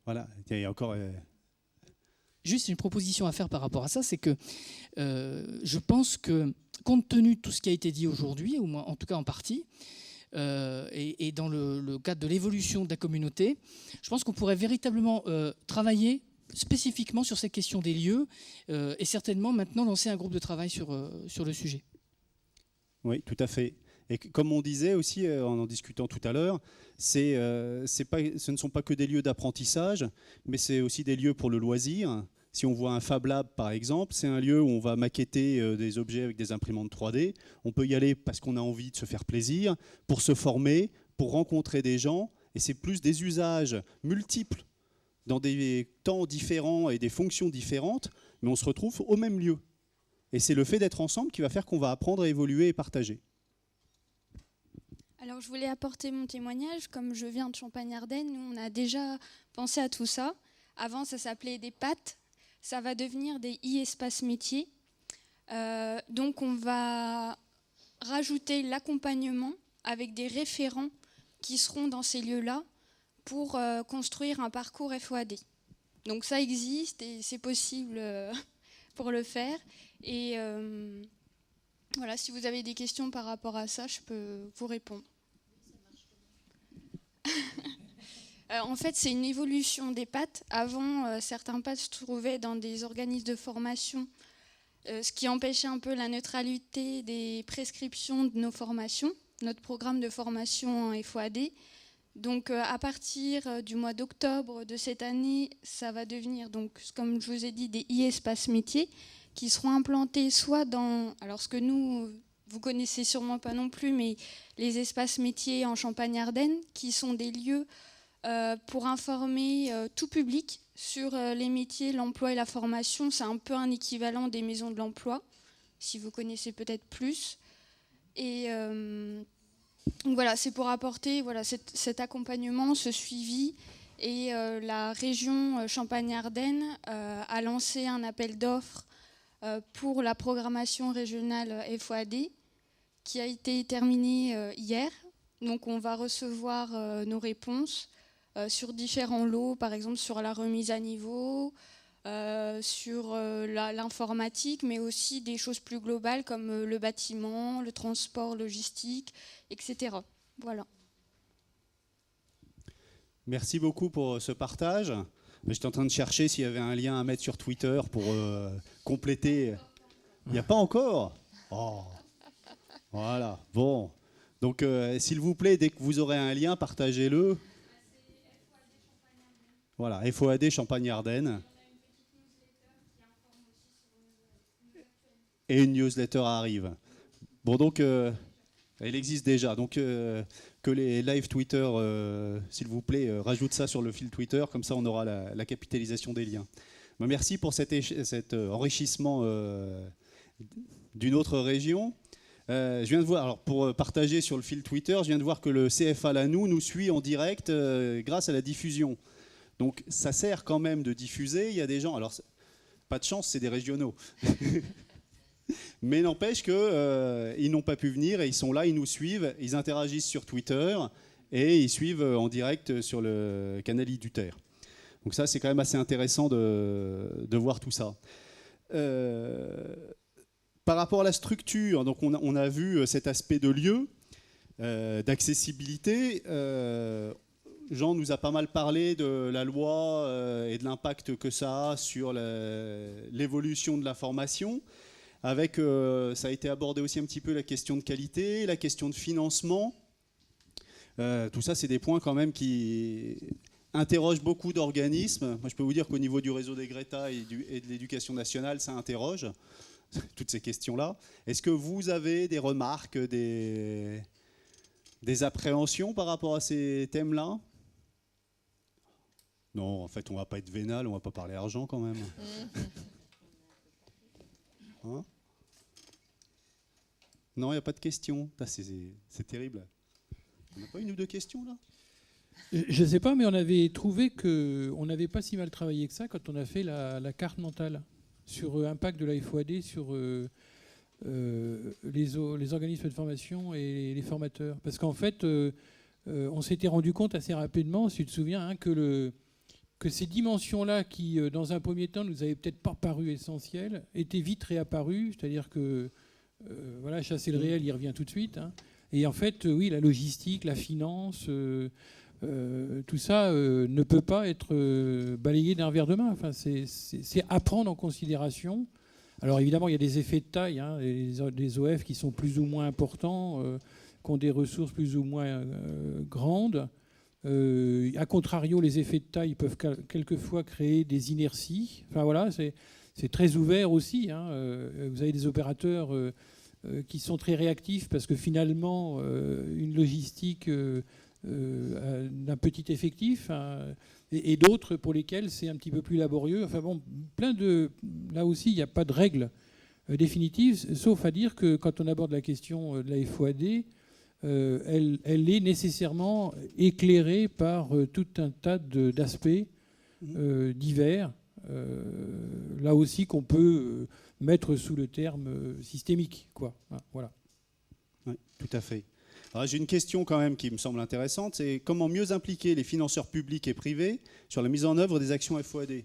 Voilà, il y a encore... Juste une proposition à faire par rapport à ça, c'est que je pense que, compte tenu de tout ce qui a été dit aujourd'hui, ou en tout cas en partie, et dans le cadre de l'évolution de la communauté, je pense qu'on pourrait véritablement travailler spécifiquement sur cette question des lieux et certainement maintenant lancer un groupe de travail sur le sujet. Oui, tout à fait. Et comme on disait aussi en discutant tout à l'heure, ce ne sont pas que des lieux d'apprentissage, mais c'est aussi des lieux pour le loisir. Si on voit un Fab Lab, par exemple, c'est un lieu où on va maqueter des objets avec des imprimantes 3D. On peut y aller parce qu'on a envie de se faire plaisir, pour se former, pour rencontrer des gens. Et c'est plus des usages multiples dans des temps différents et des fonctions différentes, mais on se retrouve au même lieu. Et c'est le fait d'être ensemble qui va faire qu'on va apprendre à évoluer et partager. Alors, je voulais apporter mon témoignage. Comme je viens de Champagne-Ardenne, nous, on a déjà pensé à tout ça. Avant, ça s'appelait des PAT. Ça va devenir des e-espaces métiers. Donc, on va rajouter l'accompagnement avec des référents qui seront dans ces lieux-là pour construire un parcours FOAD. Donc, ça existe et c'est possible pour le faire. Et voilà, si vous avez des questions par rapport à ça, je peux vous répondre. En fait, c'est une évolution des PAT. Avant, certains PAT se trouvaient dans des organismes de formation, ce qui empêchait un peu la neutralité des prescriptions de nos formations, notre programme de formation en FOAD. Donc, à partir du mois d'octobre de cette année, ça va devenir, donc, comme je vous ai dit, des e-espaces métiers qui seront implantés soit dans, alors ce que vous connaissez sûrement pas non plus, mais les espaces métiers en Champagne-Ardenne, qui sont des lieux pour informer tout public sur les métiers, l'emploi et la formation. C'est un peu un équivalent des maisons de l'emploi, si vous connaissez peut-être plus. Et donc voilà, c'est pour apporter cet accompagnement, ce suivi. Et la région Champagne-Ardenne a lancé un appel d'offres pour la programmation régionale FOAD qui a été terminé hier. Donc on va recevoir nos réponses sur différents lots, par exemple sur la remise à niveau, sur l'informatique, mais aussi des choses plus globales comme le bâtiment, le transport logistique, etc. Voilà. Merci beaucoup pour ce partage. J'étais en train de chercher s'il y avait un lien à mettre sur Twitter pour compléter. Il n'y a pas encore ? Oh. Voilà, bon. Donc, s'il vous plaît, dès que vous aurez un lien, partagez-le. Voilà, FOAD Champagne-Ardenne. Et une newsletter arrive. Bon, donc, elle existe déjà. Donc, que les live Twitter, s'il vous plaît, rajoutent ça sur le fil Twitter. Comme ça, on aura la capitalisation des liens. Bon, merci pour cet enrichissement d'une autre région. Je viens de voir, alors pour partager sur le fil Twitter, je viens de voir que le CFA Lannou nous suit en direct grâce à la diffusion. Donc ça sert quand même de diffuser. Il y a des gens, alors pas de chance, c'est des régionaux. Mais n'empêche qu'ils n'ont pas pu venir et ils sont là, ils nous suivent, ils interagissent sur Twitter et ils suivent en direct sur le canal IDUTER. Donc ça, c'est quand même assez intéressant de voir tout ça. Par rapport à la structure, donc on a vu cet aspect de lieu, d'accessibilité. Jean nous a pas mal parlé de la loi et de l'impact que ça a sur l'évolution de la formation. Avec, ça a été abordé aussi un petit peu la question de qualité, la question de financement. Tout ça, c'est des points quand même qui interrogent beaucoup d'organismes. Moi, je peux vous dire qu'au niveau du réseau des Greta et de l'éducation nationale, ça interroge toutes ces questions-là. Est-ce que vous avez des remarques, des appréhensions par rapport à ces thèmes-là ? Non, en fait, on ne va pas être vénal, on ne va pas parler argent quand même. Hein ? Non, il n'y a pas de questions. C'est terrible. On n'a pas une ou deux questions là ? Je ne sais pas, mais on avait trouvé qu'on n'avait pas si mal travaillé que ça quand on a fait la carte mentale sur l'impact de la FOAD sur les organismes de formation et les formateurs. Parce qu'en fait, on s'était rendu compte assez rapidement, si tu te souviens, hein, que ces dimensions-là qui, dans un premier temps, nous avaient peut-être pas paru essentielles, étaient vite réapparues. C'est-à-dire que voilà, chasser le réel, il revient tout de suite. Hein. Et en fait, oui, la logistique, la finance, tout ça ne peut pas être balayé d'un revers de main. Enfin, c'est à prendre en considération. Alors évidemment, il y a des effets de taille, hein, des OF qui sont plus ou moins importants, qui ont des ressources plus ou moins grandes. A contrario, les effets de taille peuvent quelquefois créer des inerties. Enfin voilà, c'est très ouvert aussi. Hein. Vous avez des opérateurs qui sont très réactifs parce que finalement, une logistique d'un petit effectif, hein, et d'autres pour lesquels c'est un petit peu plus laborieux. Enfin bon, là aussi, il n'y a pas de règle définitive, sauf à dire que quand on aborde la question de la FOAD, elle est nécessairement éclairée par tout un tas d'aspects divers, là aussi qu'on peut mettre sous le terme systémique, quoi. Voilà. Oui, tout à fait. Alors, j'ai une question quand même qui me semble intéressante, c'est comment mieux impliquer les financeurs publics et privés sur la mise en œuvre des actions FOAD ?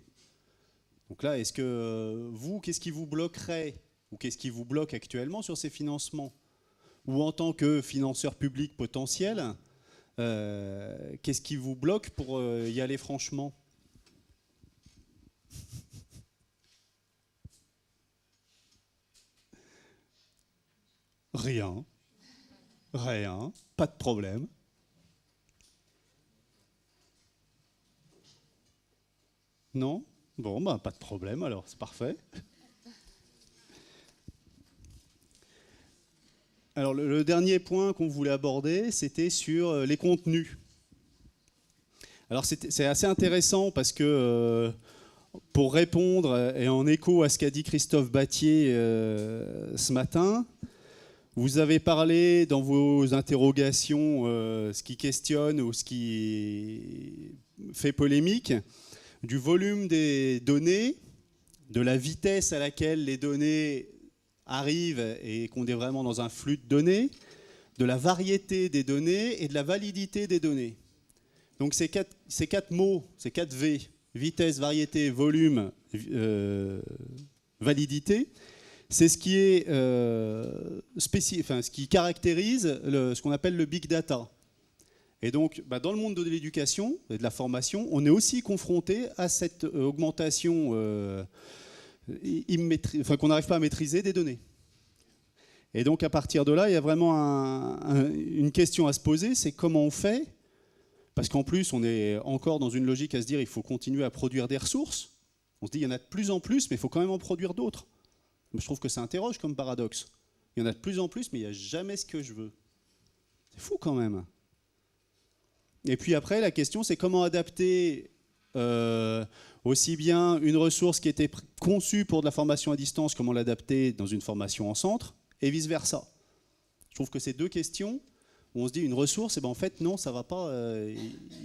Donc là, est-ce que vous, qu'est-ce qui vous bloquerait ou qu'est-ce qui vous bloque actuellement sur ces financements? Ou en tant que financeur public potentiel, qu'est-ce qui vous bloque pour y aller franchement? Rien. Rien. Pas de problème. Non? Bon, bah, pas de problème alors, c'est parfait. Alors, le dernier point qu'on voulait aborder, c'était sur les contenus. Alors, c'est assez intéressant parce que, pour répondre, et en écho à ce qu'a dit Christophe Battier ce matin, vous avez parlé dans vos interrogations, ce qui questionne ou ce qui fait polémique, du volume des données, de la vitesse à laquelle les données arrivent et qu'on est vraiment dans un flux de données, de la variété des données et de la validité des données. Donc ces quatre mots, ces 4 V, vitesse, variété, volume, validité, c'est ce qui est ce qui caractérise ce qu'on appelle le big data. Et donc, dans le monde de l'éducation et de la formation, on est aussi confronté à cette augmentation qu'on n'arrive pas à maîtriser des données. Et donc, à partir de là, il y a vraiment une question à se poser, c'est comment on fait, parce qu'en plus, on est encore dans une logique à se dire il faut continuer à produire des ressources. On se dit il y en a de plus en plus, mais il faut quand même en produire d'autres. Je trouve que ça interroge comme paradoxe. Il y en a de plus en plus, mais il n'y a jamais ce que je veux. C'est fou quand même. Et puis après, la question, c'est comment adapter aussi bien une ressource qui était conçue pour de la formation à distance, comment l'adapter dans une formation en centre, et vice-versa. Je trouve que c'est 2 questions où on se dit une ressource, et en fait, non, ça ne va pas.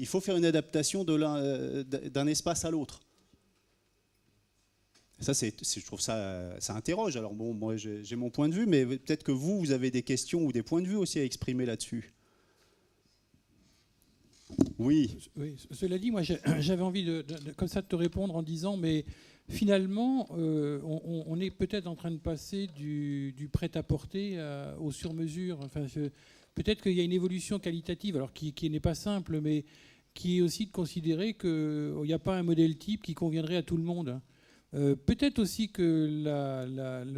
Il faut faire une adaptation d'un espace à l'autre. Ça, je trouve ça interroge. Alors bon, moi, j'ai mon point de vue, mais peut-être que vous avez des questions ou des points de vue aussi à exprimer là-dessus. Oui. Cela dit, moi j'avais envie comme ça de te répondre en disant, mais finalement, on est peut-être en train de passer du prêt-à-porter au sur-mesure. Enfin, peut-être qu'il y a une évolution qualitative, alors qui n'est pas simple, mais qui est aussi de considérer qu'il n'y a pas un modèle type qui conviendrait à tout le monde. Peut-être aussi que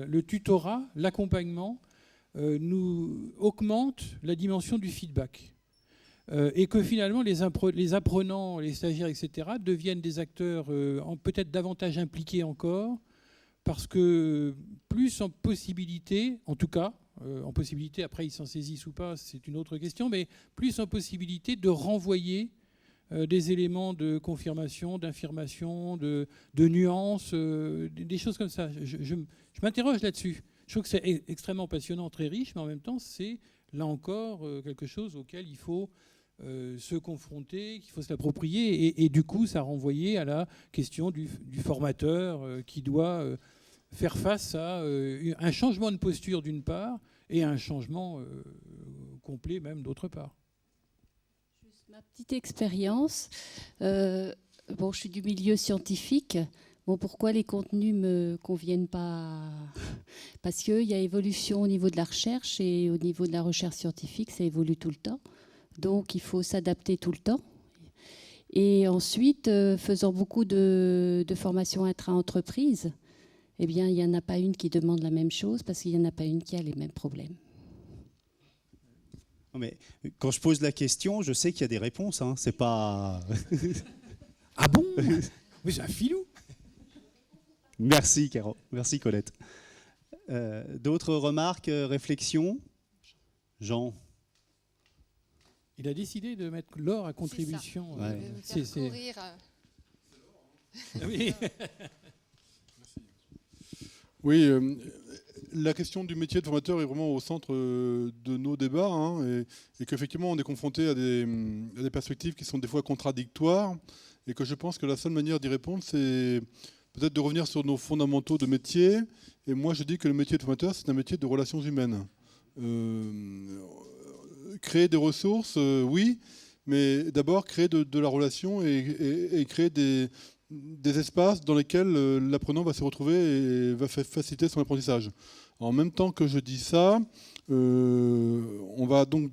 le tutorat, l'accompagnement, nous augmente la dimension du feedback. Et que finalement les apprenants, les stagiaires, etc., deviennent des acteurs peut-être davantage impliqués encore, parce que plus en possibilité, en tout cas, en possibilité, après ils s'en saisissent ou pas, c'est une autre question, mais plus en possibilité de renvoyer des éléments de confirmation, d'information, de nuances, des choses comme ça. Je m'interroge là-dessus. Je trouve que c'est extrêmement passionnant, très riche, mais en même temps, c'est là encore quelque chose auquel il faut se confronter, qu'il faut se l'approprier. Et du coup, ça renvoyait à la question du formateur qui doit faire face à un changement de posture d'une part et à un changement complet même d'autre part. Ma petite expérience, je suis du milieu scientifique. Bon, pourquoi les contenus ne me conviennent pas? Parce qu'il y a évolution au niveau de la recherche et au niveau de la recherche scientifique, ça évolue tout le temps. Donc, il faut s'adapter tout le temps. Et ensuite, faisant beaucoup de formations intra-entreprise, eh bien, il n'y en a pas une qui demande la même chose parce qu'il n'y en a pas une qui a les mêmes problèmes. Mais quand je pose la question, je sais qu'il y a des réponses. Hein. C'est pas. Ah bon? Mais c'est un filou. Merci, Caro. Merci, Colette. D'autres remarques, réflexions? Jean? Il a décidé de mettre l'or à contribution. C'est ça. Courir. Oui. Oui, la question du métier de formateur est vraiment au centre de nos débats, hein, et qu'effectivement on est confronté à des perspectives qui sont des fois contradictoires, et que je pense que la seule manière d'y répondre, c'est peut-être de revenir sur nos fondamentaux de métier. Et moi je dis que le métier de formateur, c'est un métier de relations humaines. Créer des ressources, oui, mais d'abord créer de la relation et créer des des espaces dans lesquels l'apprenant va se retrouver et va faciliter son apprentissage. En même temps que je dis ça, on va donc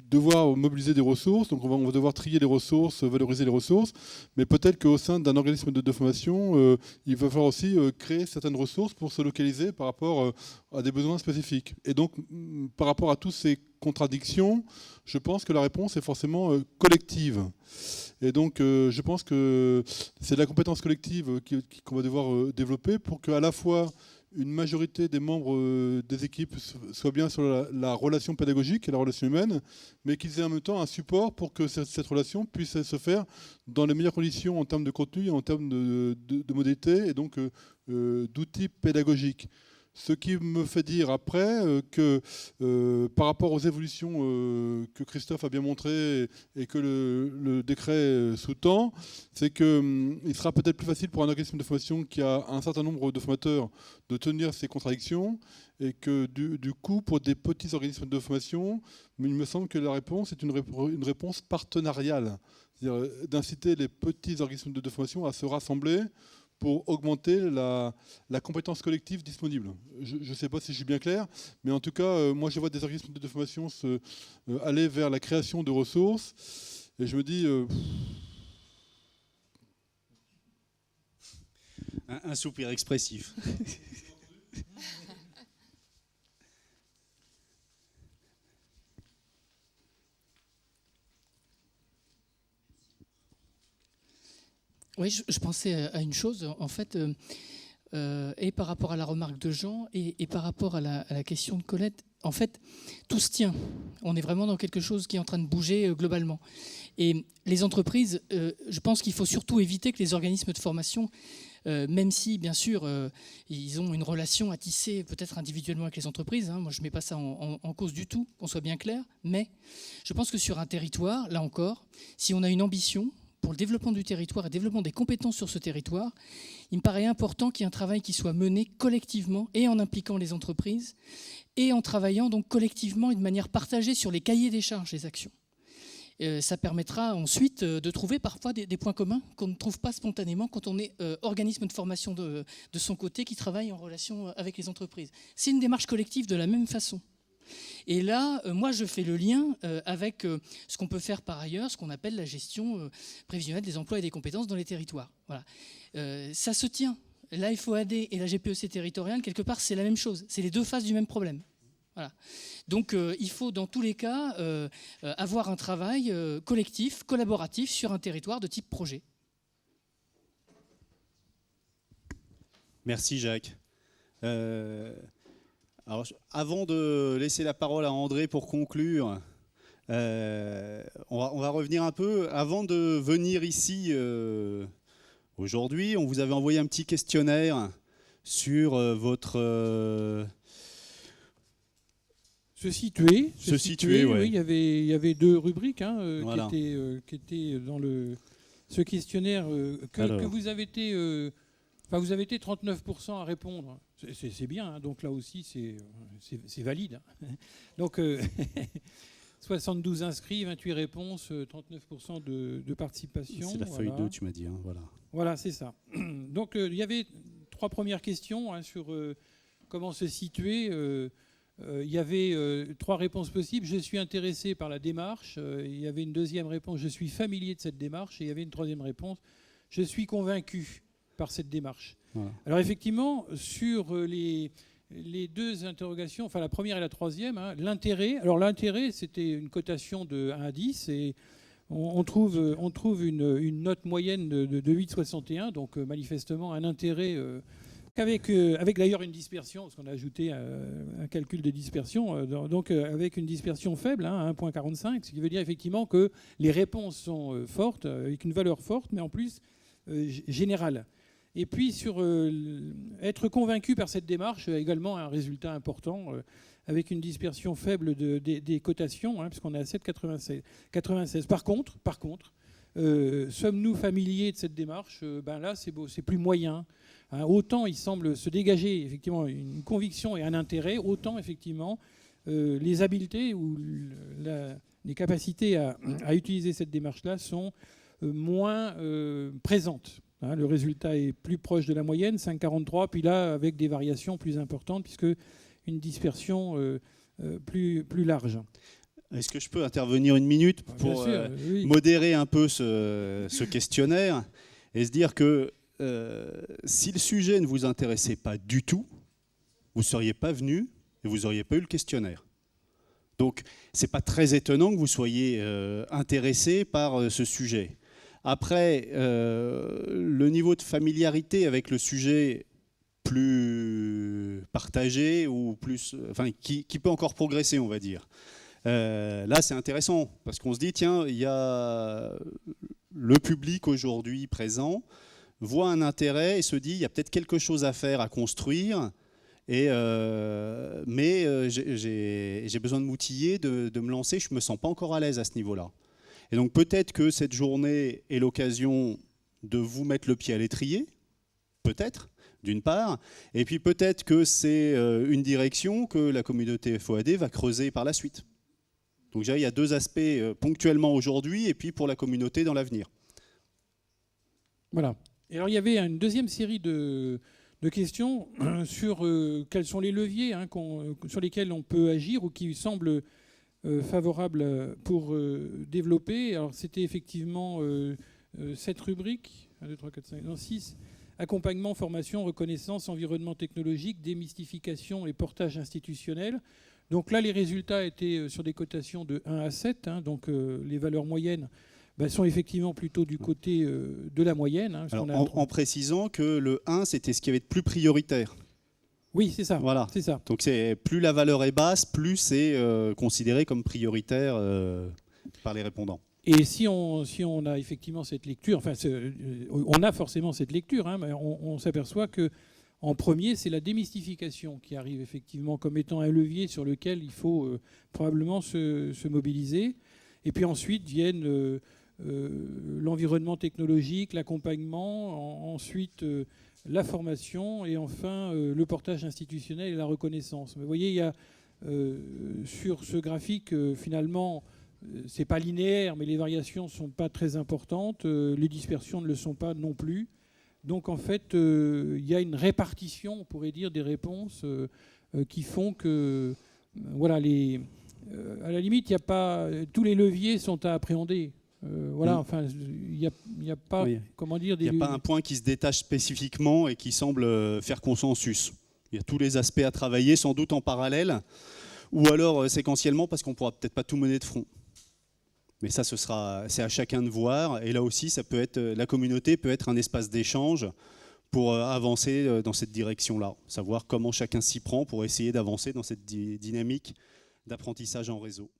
devoir mobiliser des ressources, donc on va devoir trier les ressources, valoriser les ressources, mais peut-être qu'au sein d'un organisme de formation, il va falloir aussi créer certaines ressources pour se localiser par rapport à des besoins spécifiques. Et donc, par rapport à toutes ces contradictions, je pense que la réponse est forcément collective. Et donc, je pense que c'est la compétence collective qu'on va devoir développer pour qu'à la fois une majorité des membres des équipes soient bien sur la relation pédagogique et la relation humaine, mais qu'ils aient en même temps un support pour que cette relation puisse se faire dans les meilleures conditions en termes de contenu et en termes de modalité et donc d'outils pédagogiques. Ce qui me fait dire après que par rapport aux évolutions que Christophe a bien montrées et que le décret sous-tend, c'est qu'il sera peut-être plus facile pour un organisme de formation qui a un certain nombre de formateurs de tenir ces contradictions et que du coup, pour des petits organismes de formation, il me semble que la réponse est une réponse partenariale, c'est-à-dire d'inciter les petits organismes de formation à se rassembler pour augmenter la compétence collective disponible. Je ne sais pas si je suis bien clair, mais en tout cas, moi je vois des organismes de formation aller vers la création de ressources, et je me dis... Un soupir expressif. Oui, je pensais à une chose, en fait, et par rapport à la remarque de Jean, et par rapport à la question de Colette, en fait, tout se tient. On est vraiment dans quelque chose qui est en train de bouger globalement. Et les entreprises, je pense qu'il faut surtout éviter que les organismes de formation, même si, bien sûr, ils ont une relation à tisser peut-être individuellement avec les entreprises, hein, moi je ne mets pas ça en cause du tout, qu'on soit bien clair, mais je pense que sur un territoire, là encore, si on a une ambition pour le développement du territoire et le développement des compétences sur ce territoire, il me paraît important qu'il y ait un travail qui soit mené collectivement et en impliquant les entreprises et en travaillant donc collectivement et de manière partagée sur les cahiers des charges des actions. Ça permettra ensuite de trouver parfois des points communs qu'on ne trouve pas spontanément quand on est organisme de formation de son côté qui travaille en relation avec les entreprises. C'est une démarche collective de la même façon. Et là, moi, je fais le lien avec ce qu'on peut faire par ailleurs, ce qu'on appelle la gestion prévisionnelle des emplois et des compétences dans les territoires. Voilà. Ça se tient. La FOAD et la GPEC territoriale, quelque part, c'est la même chose. C'est les deux faces du même problème. Voilà. Donc, il faut, dans tous les cas, avoir un travail collectif, collaboratif sur un territoire de type projet. Merci, Jacques. Alors, avant de laisser la parole à André pour conclure, on va revenir un peu. Avant de venir ici aujourd'hui, on vous avait envoyé un petit questionnaire sur votre... Se situer, ouais. Oui, il y avait deux rubriques voilà. qui étaient dans ce questionnaire que vous avez été... vous avez été 39% à répondre. C'est bien, hein, donc là aussi, c'est valide. Donc, 72 inscrits, 28 réponses, 39% de participation. C'est la feuille 2, tu m'as dit. Hein, voilà, voilà c'est ça. Donc, il y avait 3 premières questions sur comment se situer. Il y avait 3 réponses possibles. Je suis intéressé par la démarche. Il y avait une deuxième réponse. Je suis familier de cette démarche. Et il y avait une troisième réponse. Je suis convaincu par cette démarche. Voilà. Alors effectivement, sur les 2 interrogations, enfin la première et la troisième, l'intérêt. Alors l'intérêt, c'était une cotation de 1 à 10 et on trouve une note moyenne de 8,61, donc manifestement un intérêt avec d'ailleurs une dispersion, parce qu'on a ajouté un calcul de dispersion, donc avec une dispersion faible, 1,45, ce qui veut dire effectivement que les réponses sont fortes, avec une valeur forte, mais en plus générale. Et puis, sur être convaincu par cette démarche, également un résultat important, avec une dispersion faible des cotations, puisqu'on est à 7,96. Par contre, sommes-nous familiers de cette démarche ? Là, c'est plus moyen. Autant il semble se dégager effectivement une conviction et un intérêt, autant effectivement les habiletés ou les capacités à utiliser cette démarche-là sont moins présentes. Hein, le résultat est plus proche de la moyenne, 5,43, puis là, avec des variations plus importantes, puisque une dispersion plus large. Est-ce que je peux intervenir une minute pour modérer un peu ce questionnaire et se dire que si le sujet ne vous intéressait pas du tout, vous ne seriez pas venu et vous n'auriez pas eu le questionnaire. Donc, ce n'est pas très étonnant que vous soyez intéressé par ce sujet. Après, le niveau de familiarité avec le sujet plus partagé ou plus, enfin, qui peut encore progresser, on va dire. Là, c'est intéressant parce qu'on se dit, tiens, il y a le public aujourd'hui présent voit un intérêt et se dit, il y a peut-être quelque chose à faire, à construire, mais j'ai besoin de m'outiller, de me lancer, je ne me sens pas encore à l'aise à ce niveau-là. Et donc peut-être que cette journée est l'occasion de vous mettre le pied à l'étrier, peut-être, d'une part, et puis peut-être que c'est une direction que la communauté FOAD va creuser par la suite. Donc il y a deux aspects ponctuellement aujourd'hui et puis pour la communauté dans l'avenir. Voilà. Et alors il y avait une deuxième série de questions sur quels sont les leviers sur lesquels on peut agir ou qui semblent favorables pour développer. Alors c'était effectivement 7 rubriques, 1, 2, 3, 4, 5, non, 6. Accompagnement, formation, reconnaissance, environnement technologique, démystification et portage institutionnel. Donc là, les résultats étaient sur des cotations de 1 à 7, hein, donc les valeurs moyennes sont effectivement plutôt du côté de la moyenne. Hein, alors, en précisant que le 1, c'était ce qui avait de plus prioritaire. Oui, c'est ça. Voilà. C'est ça. Donc plus la valeur est basse, plus c'est considéré comme prioritaire par les répondants. Et si on a effectivement cette lecture, enfin, on a forcément cette lecture, hein, mais on s'aperçoit que en premier, c'est la démystification qui arrive effectivement comme étant un levier sur lequel il faut probablement se mobiliser. Et puis ensuite viennent l'environnement technologique, l'accompagnement, ensuite la formation et enfin le portage institutionnel et la reconnaissance. Mais vous voyez, il y a sur ce graphique, finalement, c'est pas linéaire, mais les variations ne sont pas très importantes, les dispersions ne le sont pas non plus. Donc en fait, il y a une répartition, on pourrait dire, des réponses qui font que, voilà, à la limite, il y a pas, tous les leviers sont à appréhender. Voilà, enfin, il n'y a pas, oui, comment dire, il n'y a pas un point qui se détache spécifiquement et qui semble faire consensus. Il y a tous les aspects à travailler, sans doute en parallèle, ou alors séquentiellement, parce qu'on ne pourra peut-être pas tout mener de front. Mais ça, c'est à chacun de voir. Et là aussi, ça peut être, la communauté peut être un espace d'échange pour avancer dans cette direction-là. Savoir comment chacun s'y prend pour essayer d'avancer dans cette dynamique d'apprentissage en réseau.